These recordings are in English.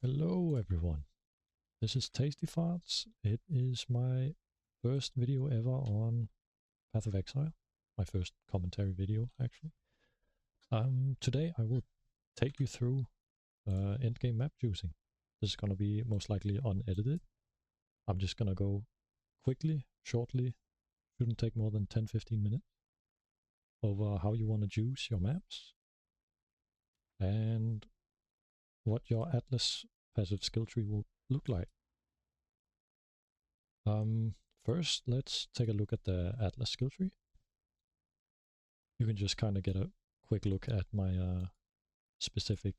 Hello everyone, this is Tasty Farts. It is my first video ever on Path of Exile, my first commentary video actually. Today I will take you through endgame map juicing. This is going to be most likely unedited. I'm just going to go quickly, shortly, shouldn't take more than 10-15 minutes, over how you want to juice your maps and what your Atlas passive skill tree will look like. First, let's take a look at the Atlas skill tree. You can just kind of get a quick look at my specific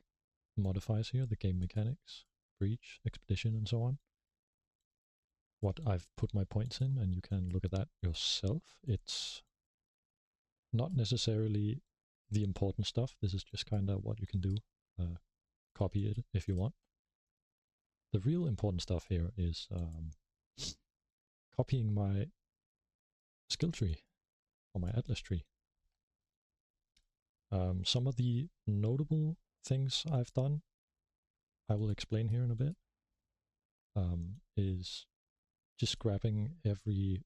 modifiers here, the game mechanics, breach, expedition, and so on. What I've put my points in, and you can look at that yourself. It's not necessarily the important stuff. This is just kind of what you can do. Copy it if you want. The real important stuff here is copying my skill tree, or my Atlas tree. Some of the notable things I've done, I will explain here in a bit, is just grabbing every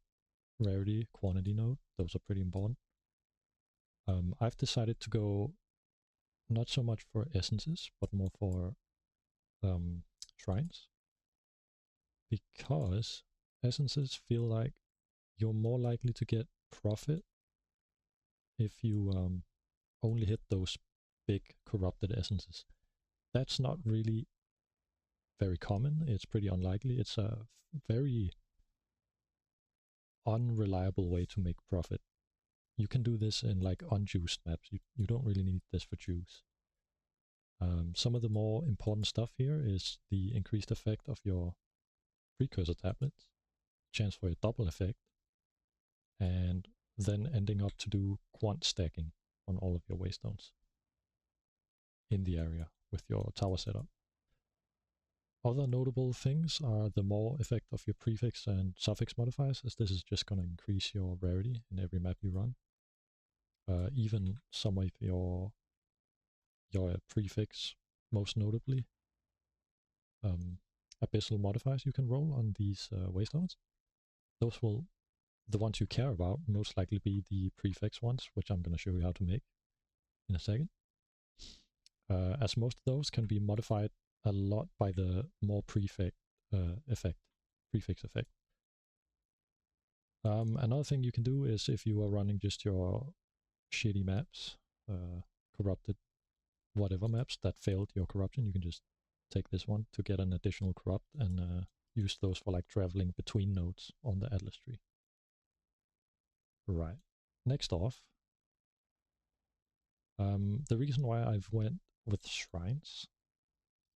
rarity quantity node. Those are pretty important. I've decided to go not so much for essences, but more for shrines, because essences feel like you're more likely to get profit if you only hit those big corrupted essences. That's not really very common. It's pretty unlikely. It's a very unreliable way to make profit. You can do this in like unjuiced maps. You don't really need this for juice. Some of the more important stuff here is the increased effect of your precursor tablets, chance for a double effect, and then ending up to do quant stacking on all of your waystones in the area with your tower setup. Other notable things are the more effect of your prefix and suffix modifiers, as this is just going to increase your rarity in every map you run. Even some of your prefix, most notably, abyssal modifiers you can roll on these waystones. Those will, the ones you care about, most likely be the prefix ones, which I'm going to show you how to make in a second. As most of those can be modified a lot by the more prefix effect. Another thing you can do is, if you are running just your shitty maps, corrupted whatever maps that failed your corruption, you can just take this one to get an additional corrupt and use those for like traveling between nodes on the Atlas tree. Right. Next off, the reason why I've went with shrines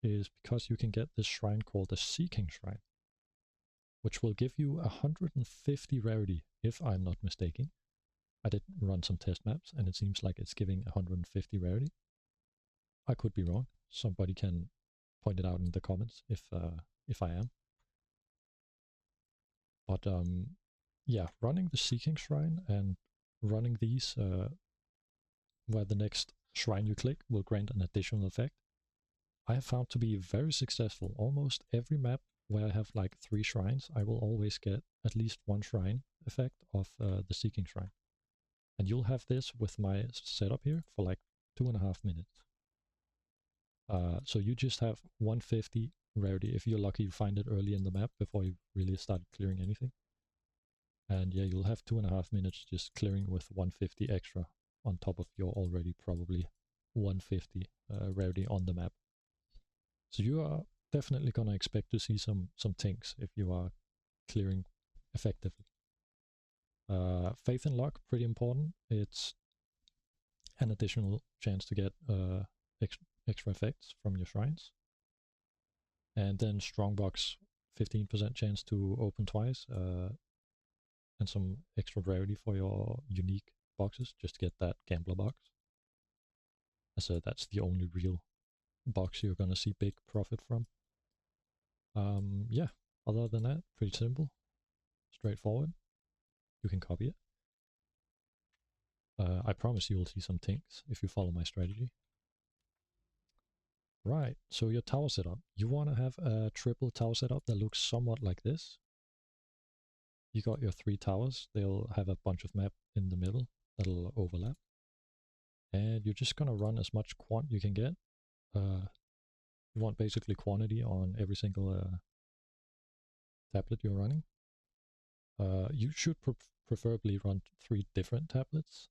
is because you can get this shrine called the Seeking Shrine, which will give you 150 rarity, if I'm not mistaken. I did run some test maps, and it seems like it's giving 150 rarity. I could be wrong. Somebody can point it out in the comments if I am. But yeah, running the Seeking Shrine and running these where the next shrine you click will grant an additional effect, I have found to be very successful. Almost every map where I have like 3 shrines, I will always get at least 1 shrine effect of the Seeking Shrine. And you'll have this with my setup here for like 2.5 minutes. So you just have 150 rarity. If you're lucky, you find it early in the map before you really started clearing anything. And yeah, you'll have 2.5 minutes just clearing with 150 extra on top of your already probably 150 rarity on the map. So you are definitely gonna expect to see some tinks if you are clearing effectively. Faith and luck, pretty important. It's an additional chance to get extra effects from your shrines. And then strongbox, 15% chance to open twice, and some extra rarity for your unique boxes, just to get that gambler box. So that's the only real box you're gonna see big profit from. Yeah, other than that, pretty simple, straightforward. You can copy it. I promise you will see some tinks if you follow my strategy. Right, so your tower setup. You want to have a triple tower setup that looks somewhat like this. You got your 3 towers. They'll have a bunch of map in the middle that'll overlap. And you're just going to run as much quant you can get. You want basically quantity on every single tablet you're running. You should preferably run 3 different tablets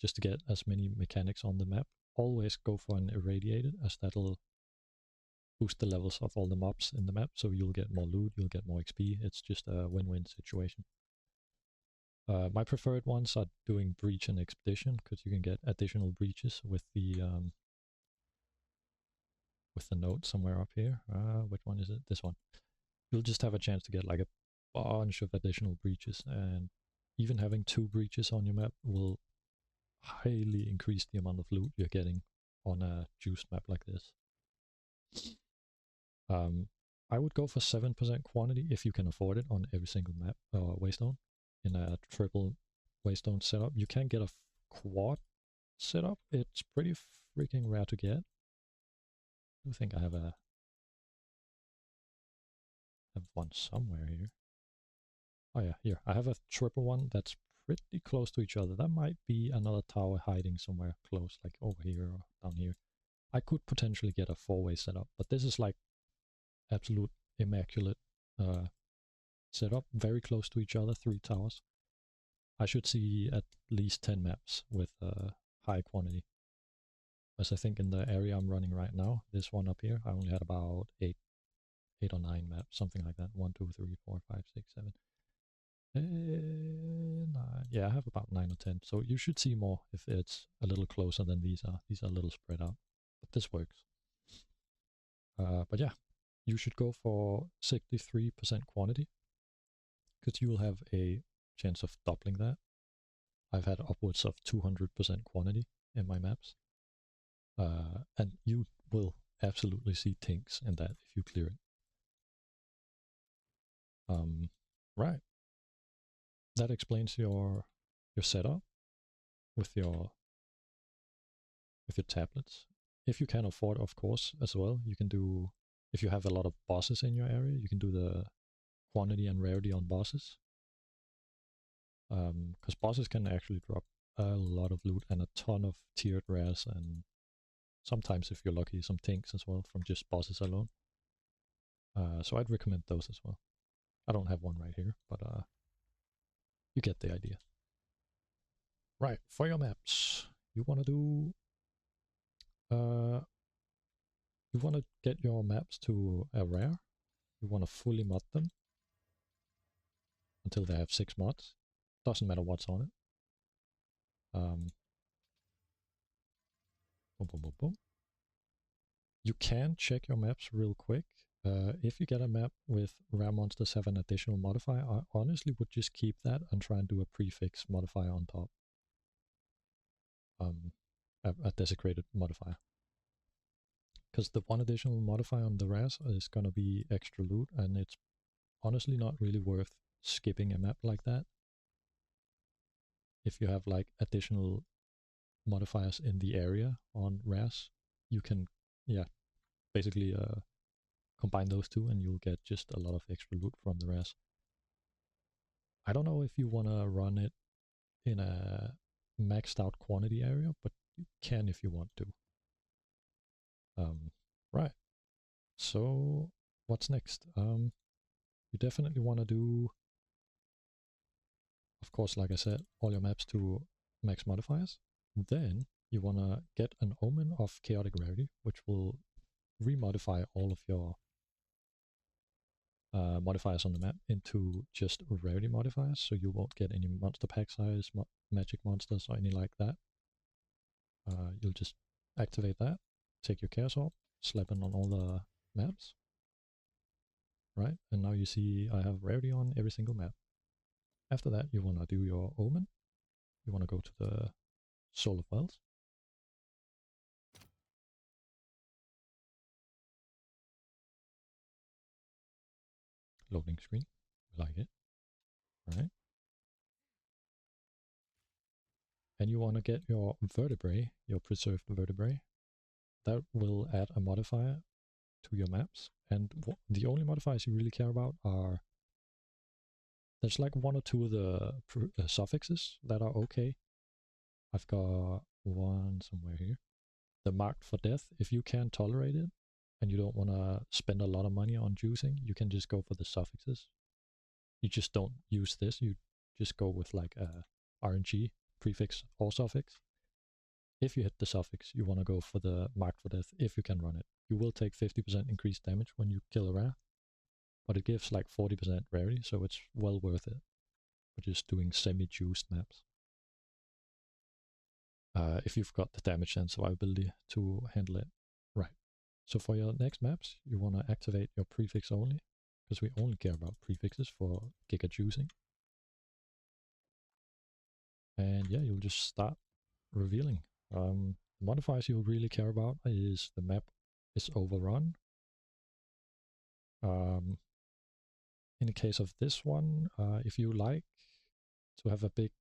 just to get as many mechanics on the map. Always go for an irradiated, as that'll boost the levels of all the mobs in the map, so you'll get more loot, you'll get more XP. It's just a win-win situation. My preferred ones are doing breach and expedition, because you can get additional breaches with the note somewhere up here. Which one is it? This one. You'll just have a chance to get like a bunch of additional breaches, and even having 2 breaches on your map will highly increase the amount of loot you're getting on a juiced map like this. I would go for 7% quantity if you can afford it on every single map waystone. In a triple waystone setup, you can get a quad setup. It's pretty freaking rare to get. I think I have one somewhere here. Oh yeah, here. I have a triple one that's pretty close to each other. That might be another tower hiding somewhere close, like over here or down here. I could potentially get a 4-way setup, but this is like absolute immaculate setup, very close to each other, 3 towers. I should see at least 10 maps with high quantity. As I think in the area I'm running right now, this one up here, I only had about 8 or 9 maps, something like that. 1, 2, 3, 4, 5, 6, 7. 9. Yeah, I have about 9 or 10. So you should see more if it's a little closer than these are. These are a little spread out, but this works. But yeah, you should go for 63% quantity, because you will have a chance of doubling that. I've had upwards of 200% quantity in my maps. And you will absolutely see tinks in that if you clear it. Right. That explains your setup with your tablets. If you can afford, of course, as well, you can do, if you have a lot of bosses in your area, you can do the quantity and rarity on bosses. Because bosses can actually drop a lot of loot and a ton of tiered rares, and sometimes, if you're lucky, some tinks as well from just bosses alone. So I'd recommend those as well. I don't have one right here, but you get the idea. Right, for your maps, you want to do you want to get your maps to a rare. You want to fully mod them until they have 6 mods. Doesn't matter what's on it. Boom, boom, boom, boom. You can check your maps real quick. If you get a map with rare monsters have an additional modifier, I honestly would just keep that and try and do a prefix modifier on top. A desecrated modifier. Because the one additional modifier on the rares is going to be extra loot, and it's honestly not really worth skipping a map like that. If you have like additional modifiers in the area on rares, you can, yeah, basically combine those two and you'll get just a lot of extra loot from the rares. I don't know if you want to run it in a maxed out quantity area, but you can if you want to. Right. So what's next? You definitely want to do, of course, like I said, all your maps to max modifiers. Then you want to get an omen of chaotic rarity, which will remodify all of your modifiers on the map into just rarity modifiers, so you won't get any monster pack size, magic monsters, or any like that. You'll just activate that, take your Chaos Orb, slap it on all the maps, right? And now you see I have rarity on every single map. After that, you want to do your omen. You want to go to the Soul of Wells. Loading screen, like it, right? And you want to get your vertebrae, your preserved vertebrae. that will add a modifier to your maps. And the only modifiers you really care about are, there's like one or two of the suffixes that are okay. I've got one somewhere here. The marked for death, if you can't tolerate it and you don't want to spend a lot of money on juicing, you can just go for the suffixes. You just don't use this, you just go with like a RNG prefix or suffix. If you hit the suffix, you want to go for the marked for death if you can run it. You will take 50% increased damage when you kill a rare, but it gives like 40% rarity, so it's well worth it for just doing semi-juiced maps. If you've got the damage and survivability to handle it. Right. So for your next maps, you want to activate your prefix only, because we only care about prefixes for giga juicing. And yeah, you'll just start revealing. The modifiers you'll really care about is the map is overrun. In the case of this one, if you like to have a big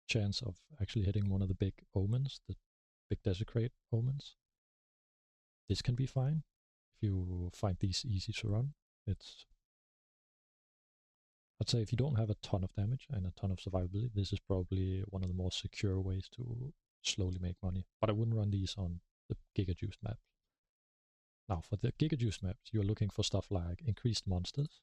chance of actually hitting one of the big omens, the big desecrate omens, this can be fine. If you find these easy to run, I'd say if you don't have a ton of damage and a ton of survivability, this is probably one of the more secure ways to slowly make money. But I wouldn't run these on the Giga Juice maps. Now, for the Giga Juice maps, you're looking for stuff like increased monsters.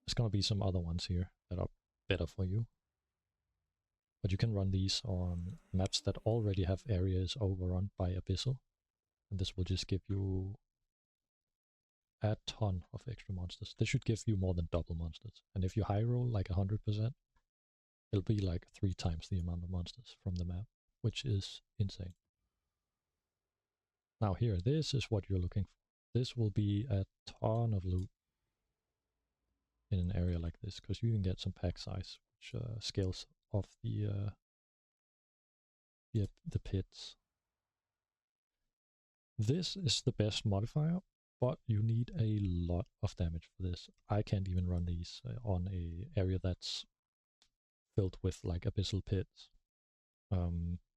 There's going to be some other ones here that are better for you. But you can run these on maps that already have areas overrun by Abyssal. And this will just give you a ton of extra monsters. This should give you more than double monsters. And if you high roll like 100%, it'll be like 3 times the amount of monsters from the map, which is insane. Now here, this is what you're looking for. This will be a ton of loot in an area like this, because you can get some pack size, which scales off the pits. This is the best modifier, but you need a lot of damage for this. I can't even run these on a area that's filled with like abyssal pits.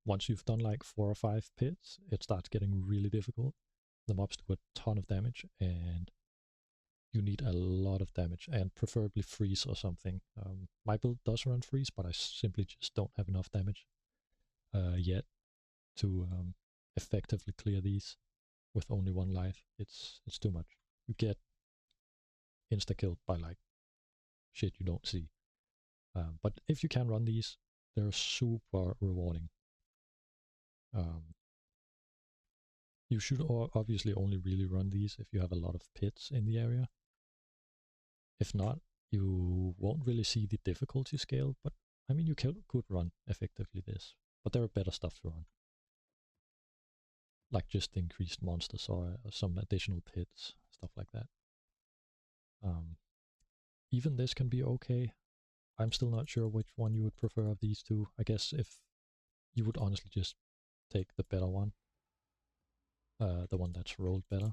Once you've done like 4 or 5 pits, it starts getting really difficult. The mobs do a ton of damage, and you need a lot of damage, and preferably freeze or something. My build does run freeze, but I simply just don't have enough damage yet to effectively clear these with only 1 life. It's too much. You get insta-killed by like shit you don't see. But if you can run these, they're super rewarding. You should obviously only really run these if you have a lot of pits in the area. If not, you won't really see the difficulty scale, but I mean, you could run effectively this, but there are better stuff to run. Like just increased monsters or some additional pits, stuff like that. Even this can be okay. I'm still not sure which one you would prefer of these two. I guess if you would honestly just take the better one, the one that's rolled better.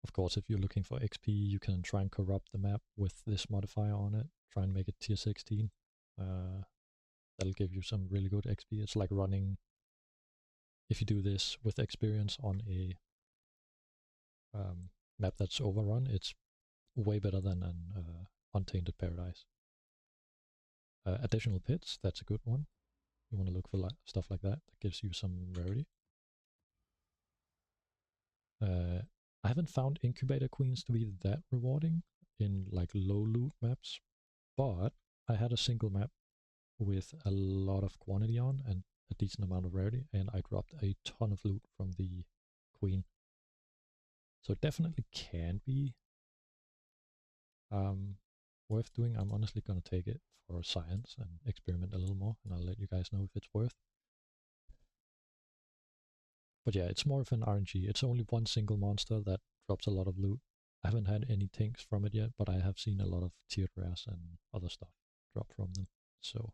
Of course, if you're looking for XP, you can try and corrupt the map with this modifier on it. Try and make it tier 16. That'll give you some really good XP. It's like running, if you do this with experience on a map that's overrun, it's way better than an Untainted Paradise. Additional pits, that's a good one. You want to look for stuff like that. That gives you some rarity. I haven't found incubator queens to be that rewarding in like low loot maps, but I had a single map with a lot of quantity on and a decent amount of rarity, and I dropped a ton of loot from the queen. So it definitely can be worth doing. I'm honestly going to take it for science and experiment a little more, and I'll let you guys know if it's worth. But yeah, it's more of an RNG. It's only one single monster that drops a lot of loot. I haven't had any tinks from it yet, but I have seen a lot of tiered rares and other stuff drop from them. So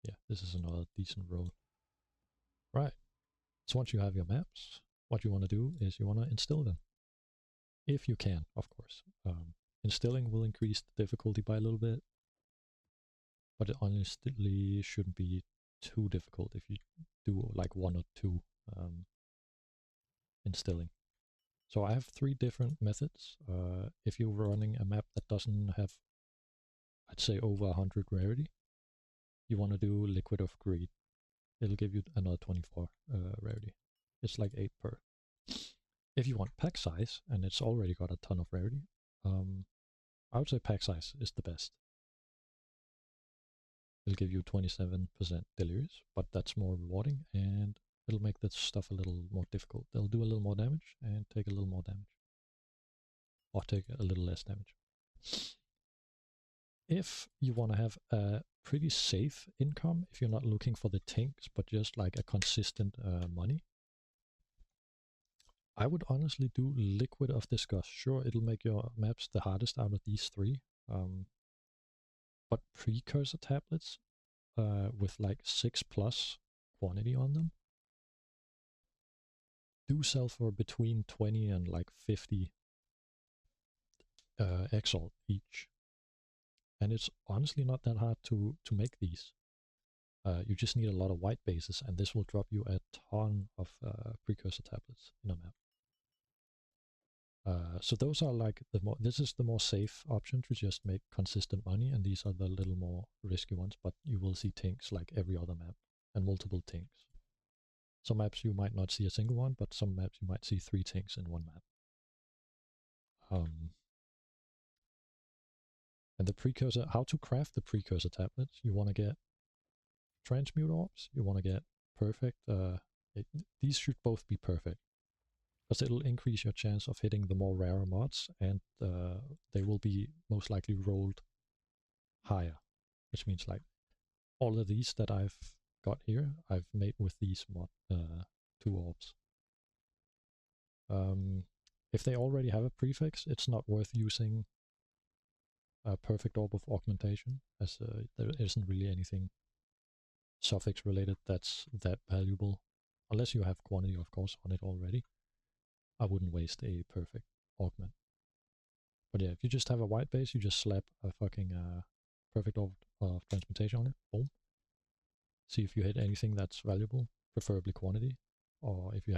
yeah, this is another decent roll. Right. So once you have your maps, what you want to do is you want to instill them. If you can, of course. Instilling will increase the difficulty by a little bit, but it honestly shouldn't be too difficult if you do like 1 or 2 instilling. So I have 3 different methods. If you're running a map that doesn't have, I'd say, over 100 rarity, you want to do Liquid of Greed. It'll give you another 24 rarity. It's like 8 per. If you want pack size, and it's already got a ton of rarity, I would say pack size is the best. It'll give you 27% delirious, but that's more rewarding, and it'll make that stuff a little more difficult. They'll do a little more damage and take a little more damage. Or take a little less damage. If you want to have a pretty safe income, if you're not looking for the tanks, but just like a consistent money, I would honestly do Liquid of Disgust. Sure, it'll make your maps the hardest out of these 3. But precursor tablets with like 6+ quantity on them do sell for between 20 and like 50 exalt each. And it's honestly not that hard to make these. You just need a lot of white bases, and this will drop you a ton of precursor tablets in a map. So those are like this is the more safe option to just make consistent money, and these are the little more risky ones, but you will see tinks like every other map, and multiple tinks. Some maps you might not see a single one, but some maps you might see 3 tinks in one map. And the precursor, how to craft the precursor tablets, you want to get transmute orbs, you want to get perfect, these should both be perfect, because it'll increase your chance of hitting the more rarer mods, and they will be most likely rolled higher, which means like all of these that I've got here, I've made with these 2 orbs. If they already have a prefix, it's not worth using a perfect orb of augmentation, as there isn't really anything suffix related that's that valuable, unless you have quantity, of course, on it already. I wouldn't waste a perfect augment. But yeah, if you just have a white base, you just slap a fucking perfect orb of transmutation on it. Boom. See if you hit anything that's valuable, preferably quantity, or if you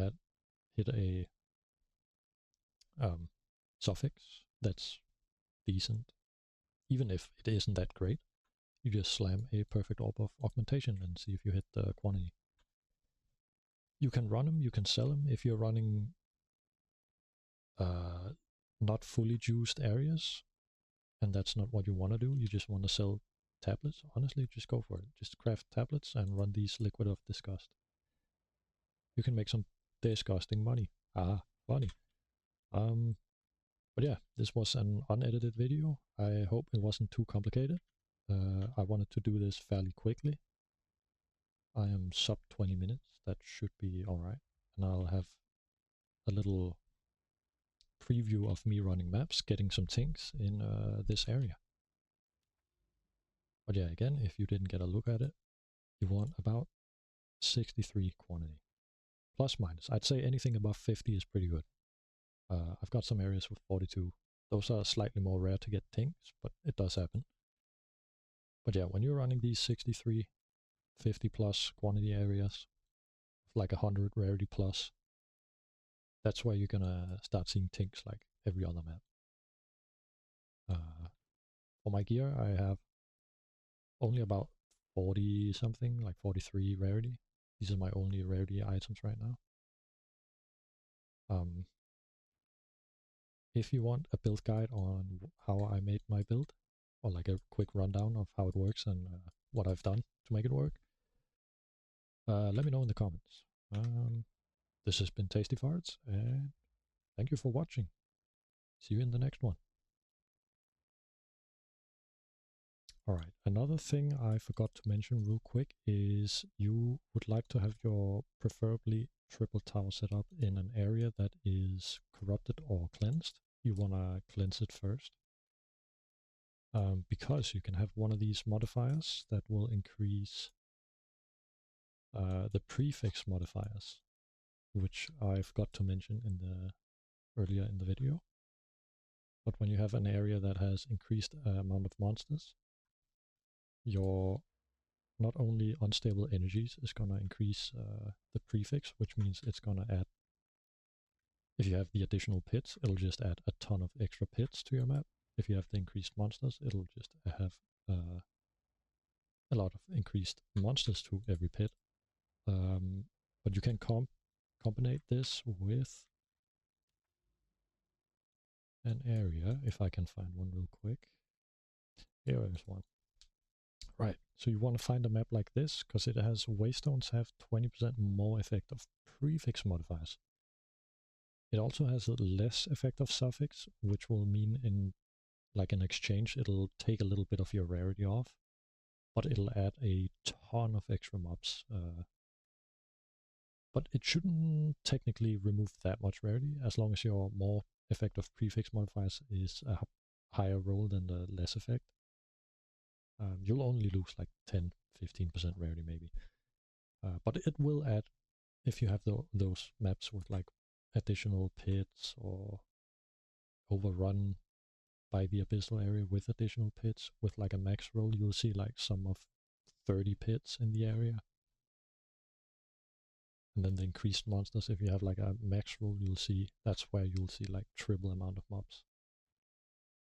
hit a suffix that's decent, even if it isn't that great, you just slam a perfect orb of augmentation and see if you hit the quantity. You can run them, you can sell them. If you're running not fully juiced areas, and that's not what you want to do, you just want to sell tablets, honestly, just go for it. Just craft tablets and run these Liquid of Disgust. You can make some disgusting money. Ah, funny. But yeah, this was an unedited video. I hope it wasn't too complicated. I wanted to do this fairly quickly. I am sub 20 minutes. That should be alright. And I'll have a little preview of me running maps, getting some things in this area. But yeah, again, if you didn't get a look at it, you want about 63 quantity. Plus minus. I'd say anything above 50 is pretty good. I've got some areas with 42. Those are slightly more rare to get things, but it does happen. But yeah, when you're running these 63, 50 plus quantity areas, like 100 rarity plus, that's where you're gonna start seeing tinks like every other map. For my gear, I have only about 40 something, like 43 rarity. These are my only rarity items right now. If you want a build guide on how I made my build, or like a quick rundown of how it works and what I've done to make it work, let me know in the comments. This has been Tasty Farts, and thank you for watching. See you in the next one. Alright, another thing I forgot to mention real quick is you would like to have your preferably triple tower set up in an area that is corrupted or cleansed. You want to cleanse it first. Because you can have one of these modifiers that will increase the prefix modifiers, which I forgot to mention earlier in the video. But when you have an area that has increased amount of monsters, your not only unstable energies is going to increase the prefix, which means it's going to add, if you have the additional pits, it'll just add a ton of extra pits to your map. If you have the increased monsters, it'll just have a lot of increased monsters to every pit. But you can combine this with an area, if I can find one real quick. Here is one. Right, so you want to find a map like this, because it has waystones have 20% more effect of prefix modifiers. It also has less effect of suffix, which will mean in like an exchange, it'll take a little bit of your rarity off, but it'll add a ton of extra mobs. But it shouldn't technically remove that much rarity, as long as your more effect of prefix modifiers is a higher roll than the less effect. You'll only lose like 10-15% rarity maybe. But it will add, if you have those maps with like additional pits or overrun by the abyssal area with additional pits, with like a max roll, you'll see like some of 30 pits in the area. And then the increased monsters, if you have like a max roll, you'll see, that's where you'll see like triple amount of mobs.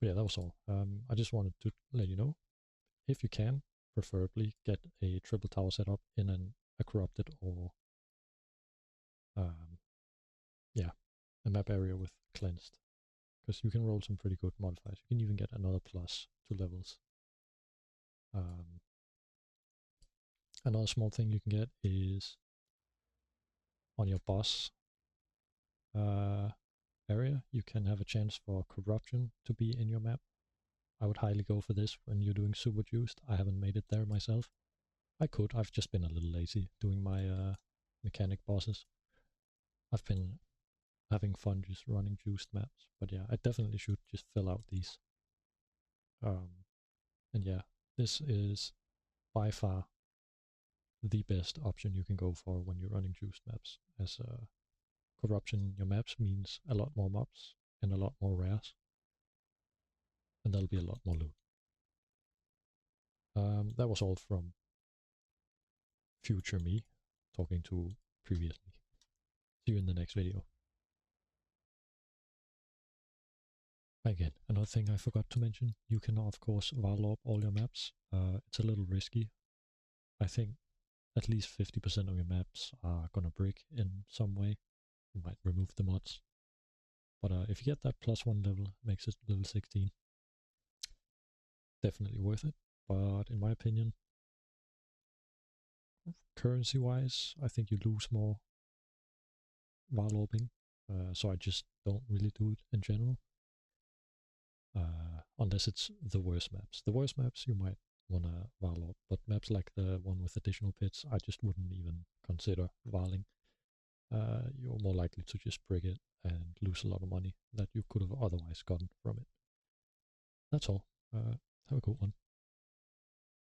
But yeah, that was all. I just wanted to let you know, if you can, preferably get a triple tower setup in a corrupted or yeah, a map area with cleansed, because you can roll some pretty good modifiers. You can even get another plus to levels. Another small thing you can get is on your boss area, you can have a chance for corruption to be in your map. I would highly go for this when you're doing super juiced. I haven't made it there myself. I could, I've just been a little lazy doing my mechanic bosses. I've been having fun just running juiced maps, but yeah, I definitely should just fill out these. And yeah, this is by far the best option you can go for when you're running juiced maps, as corruption in your maps means a lot more mobs and a lot more rares, and there'll be a lot more loot. That was all from future me talking to previous me. See you in the next video. Again, another thing I forgot to mention, you can of course Vaal all your maps. It's a little risky. I think at least 50% of your maps are gonna brick in some way. You might remove the mods. But if you get that +1 level, makes it level 16. Definitely worth it. But in my opinion, currency-wise, I think you lose more Vaal orbing. So I just don't really do it in general. Unless it's the worst maps. The worst maps you might want to Vaal orb, but maps like the one with additional pits, I just wouldn't even consider Vaaling. You're more likely to just brick it and lose a lot of money that you could have otherwise gotten from it. That's all. Have a good one.